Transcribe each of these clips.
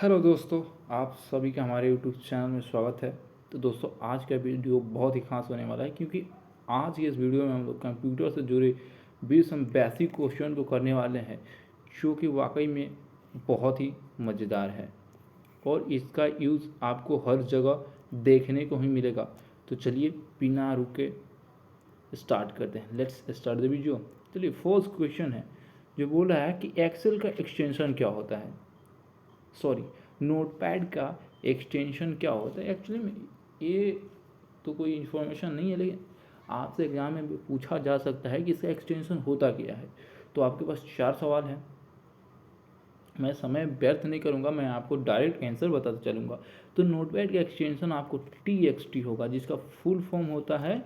Hello दोस्तों, आप सभी का हमारे यूट्यूब चैनल में स्वागत है। तो दोस्तों, आज का वीडियो बहुत ही खास होने वाला है क्योंकि आज की इस वीडियो में हम लोग कंप्यूटर से जुड़े 20 हम बेसिक क्वेश्चन को करने वाले हैं, जो कि वाकई में बहुत ही मज़ेदार है और इसका यूज़ आपको हर जगह देखने को ही मिलेगा। तो चलिए बिना रुके स्टार्ट करते हैं। Let's start the video. चलिए, फर्स्ट क्वेश्चन है जो बोल रहा है कि एक्सेल का एक्सटेंशन क्या होता है। सॉरी, नोटपैड का एक्सटेंशन क्या होता है। एक्चुअली में ये तो कोई इन्फॉर्मेशन नहीं है, लेकिन आपसे एग्जाम में भी पूछा जा सकता है कि इसका एक्सटेंशन होता क्या है। तो आपके पास 4 सवाल हैं। मैं समय व्यर्थ नहीं करूंगा, मैं आपको डायरेक्ट आंसर बताता चलूँगा। तो नोटपैड का एक्सटेंशन आपको TXT होगा, जिसका फुल फॉर्म होता है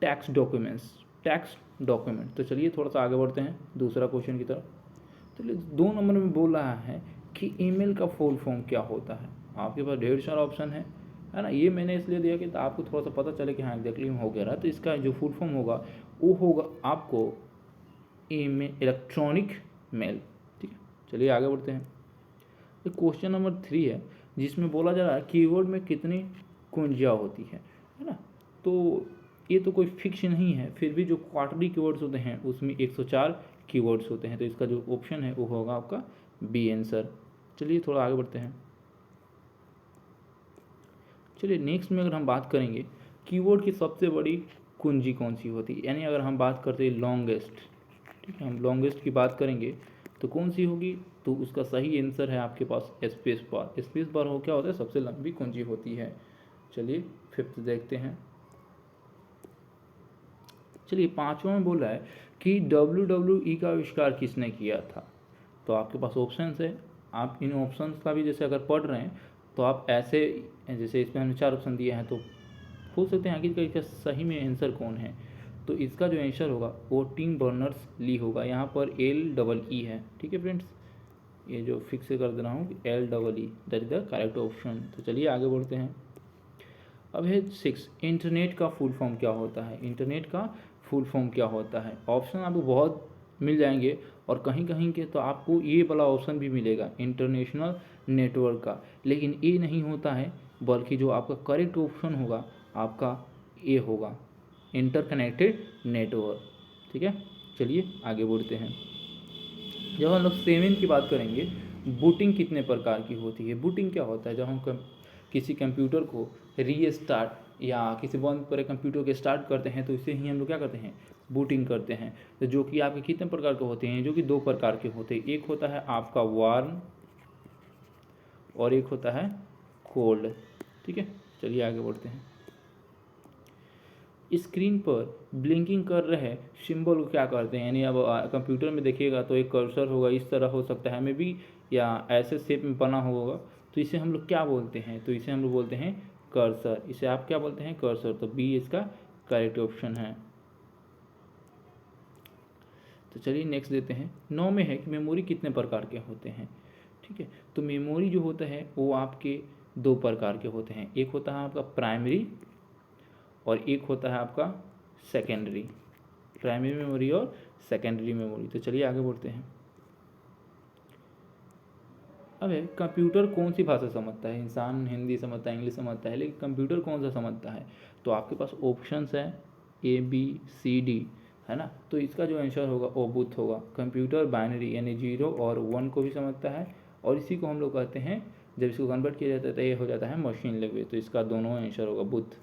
टैक्स डॉक्यूमेंट्स, टैक्स डॉक्यूमेंट। तो चलिए थोड़ा सा आगे बढ़ते हैं दूसरा क्वेश्चन की तरफ। तो 2 नंबर में बोल रहा है कि ईमेल का फुल फॉर्म क्या होता है। आपके पास ढेर सारा ऑप्शन है ना। ये मैंने इसलिए दिया कि आपको थोड़ा सा पता चले कि हाँ एग्जैक्टली हो गया रहा। तो इसका जो फुल फॉर्म होगा वो होगा आपको ईमेल, इलेक्ट्रॉनिक मेल। ठीक है, चलिए आगे बढ़ते हैं। तो क्वेश्चन नंबर 3 है, जिसमें बोला जा रहा है कीवर्ड में कितनी कुंजियाँ होती है ना। तो ये तो कोई फिक्स नहीं है, फिर भी जो क्वार्टरली कीवर्ड्स होते हैं उसमें 104 कीवर्ड्स होते हैं। तो इसका जो ऑप्शन है वो होगा आपका बी आंसर। चलिए थोड़ा आगे बढ़ते हैं। चलिए नेक्स्ट में अगर हम बात करेंगे कीवर्ड की सबसे बड़ी कुंजी कौन सी होती है, यानी अगर हम बात करते हैं लॉन्गेस्ट, ठीक है, हम लॉन्गेस्ट की बात करेंगे तो कौन सी होगी। तो उसका सही आंसर है आपके पास स्पेस बार। स्पेस बार हो क्या होता है, सबसे लंबी कुंजी होती है। चलिए फिफ्थ देखते हैं। चलिए पांचवा में बोल रहा है कि WWE का आविष्कार किसने किया था। तो आपके पास ऑप्शंस है, आप इन ऑप्शंस का भी जैसे अगर पढ़ रहे हैं तो आप ऐसे, जैसे इसमें हमने 4 ऑप्शन दिए हैं तो पूछ सकते हैं आखिर इसका सही में आंसर कौन है। तो इसका जो आंसर होगा वो टिम बर्नर्स ली होगा। यहाँ पर LEE है। ठीक है फ्रेंड्स, ये जो फिक्स कर दे रहा हूँ LEE, that is the correct option. तो चलिए आगे बढ़ते हैं। अब है 6, इंटरनेट का फुल फॉर्म क्या होता है। इंटरनेट का फुल फॉर्म क्या होता है। ऑप्शन आपको बहुत मिल जाएंगे और कहीं कहीं के तो आपको ये वाला ऑप्शन भी मिलेगा इंटरनेशनल नेटवर्क का, लेकिन ये नहीं होता है, बल्कि जो आपका करेक्ट ऑप्शन होगा आपका ये होगा इंटरकनेक्टेड नेटवर्क। ठीक है, चलिए आगे बढ़ते हैं। जब हम लोग 7 की बात करेंगे, बूटिंग कितने प्रकार की होती है। बूटिंग क्या होता है, जब हम किसी कंप्यूटर को रीस्टार्ट या किसी बंद पड़े कंप्यूटर के स्टार्ट करते हैं तो इसे ही हम लोग क्या करते हैं, बूटिंग करते हैं। तो जो कि आपके कितने प्रकार के होते हैं, जो कि 2 प्रकार के होते हैं। एक होता है आपका वार्म और एक होता है कोल्ड। ठीक है, चलिए आगे बढ़ते हैं। स्क्रीन पर ब्लिंकिंग कर रहे सिंबल को क्या करते हैं, यानी अब कंप्यूटर में देखिएगा तो एक कर्सर होगा, इस तरह हो सकता है मे बी, या ऐसे शेप में बना होगा। तो इसे हम लोग क्या बोलते हैं, तो इसे हम लोग बोलते हैं कर्सर। इसे आप क्या बोलते हैं, कर्सर। तो बी इसका करेक्ट ऑप्शन है। तो चलिए नेक्स्ट देते हैं। 9 में है कि मेमोरी कितने प्रकार के होते हैं। ठीक है, तो मेमोरी जो होता है वो आपके 2 प्रकार के होते हैं। एक होता है आपका प्राइमरी और एक होता है आपका सेकेंडरी। प्राइमरी मेमोरी और सेकेंडरी मेमोरी। तो चलिए आगे बढ़ते हैं। अब है कंप्यूटर कौन सी भाषा समझता है। इंसान हिंदी समझता है, इंग्लिश समझता है, लेकिन कंप्यूटर कौन सा समझता है। तो आपके पास ऑप्शंस है ABCD, है ना। तो इसका जो आंसर होगा वो बुथ होगा। कंप्यूटर बाइनरी यानी 0 और 1 को भी समझता है, और इसी को हम लोग कहते हैं, जब इसको कन्वर्ट किया जाता है तो ये हो जाता है मशीन लैंग्वेज। तो इसका दोनों आंसर होगा बुथ।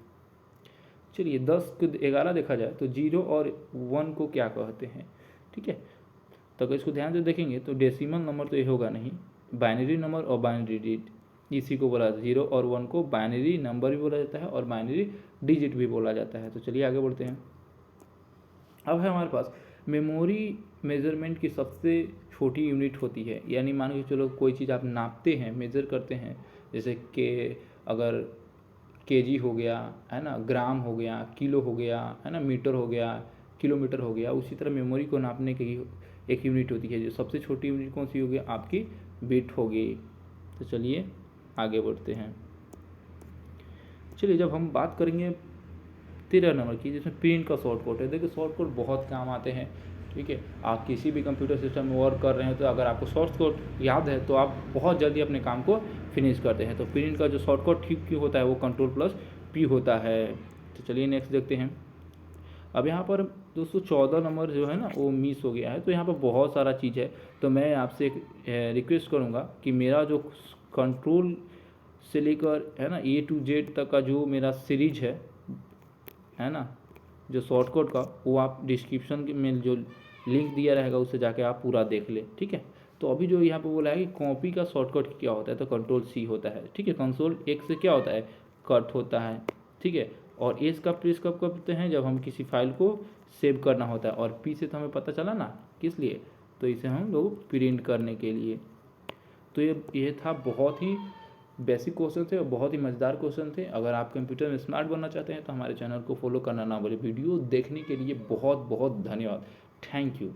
चलिए 10 को 11 देखा जाए तो 0 और 1 को क्या कहते हैं। ठीक है, तो अगर इसको ध्यान से देखेंगे तो डेसिमल नंबर तो ये होगा नहीं, बाइनरी नंबर और बाइनरी डिजिट, इसी को बोला जाता है। 0 और 1 को बाइनरी नंबर भी बोला जाता है और बाइनरी डिजिट भी बोला जाता है। तो चलिए आगे बढ़ते हैं। अब है हमारे पास मेमोरी मेजरमेंट की सबसे छोटी यूनिट होती है, यानी मान के चलो कोई चीज़ आप नापते हैं, मेज़र करते हैं, जैसे कि अगर केजी हो गया, है ना, ग्राम हो गया, किलो हो गया, है ना, मीटर हो गया, किलोमीटर हो गया। उसी तरह मेमोरी को नापने की एक यूनिट होती है, जो सबसे छोटी यूनिट कौन सी होगी, आपकी बिट होगी। तो चलिए आगे बढ़ते हैं। चलिए जब हम बात करेंगे 13 नंबर की, जिसमें प्रिंट का शॉर्टकट है। देखिए शॉर्टकट बहुत काम आते हैं, ठीक है। आप किसी भी कंप्यूटर सिस्टम में वर्क कर रहे हैं तो अगर आपको शॉर्टकट याद है तो आप बहुत जल्दी अपने काम को फिनिश करते हैं। तो प्रिंट का जो शॉर्टकट ठीक क्यों होता है वो Ctrl+P होता है। तो चलिए नेक्स्ट देखते हैं। अब यहाँ पर दोस्तों 14 नंबर जो है ना वो मिस हो गया है। तो यहाँ पर बहुत सारा चीज़ है, तो मैं आपसे एक रिक्वेस्ट करूँगा कि मेरा जो कंट्रोल से लेकर है ना A to Z तक का जो मेरा सीरीज है ना, जो शॉर्टकट का, वो आप डिस्क्रिप्शन में जो लिंक दिया रहेगा उससे जाके आप पूरा देख ले, ठीक है। तो अभी जो यहाँ पे बोला है कि कॉपी का शॉर्टकट क्या होता है, तो Ctrl+C होता है, ठीक है। Ctrl+X से क्या होता है, कट होता है, ठीक है। और एस का प्रेस कब करते हैं, जब हम किसी फाइल को सेव करना होता है। और पी से तो हमें पता चला ना किस लिए, तो इसे हम लोग प्रिंट करने के लिए। तो ये था बहुत ही बेसिक क्वेश्चन थे और बहुत ही मज़ेदार क्वेश्चन थे। अगर आप कंप्यूटर में स्मार्ट बनना चाहते हैं तो हमारे चैनल को फॉलो करना ना भूलें। वीडियो देखने के लिए बहुत बहुत धन्यवाद। Thank you.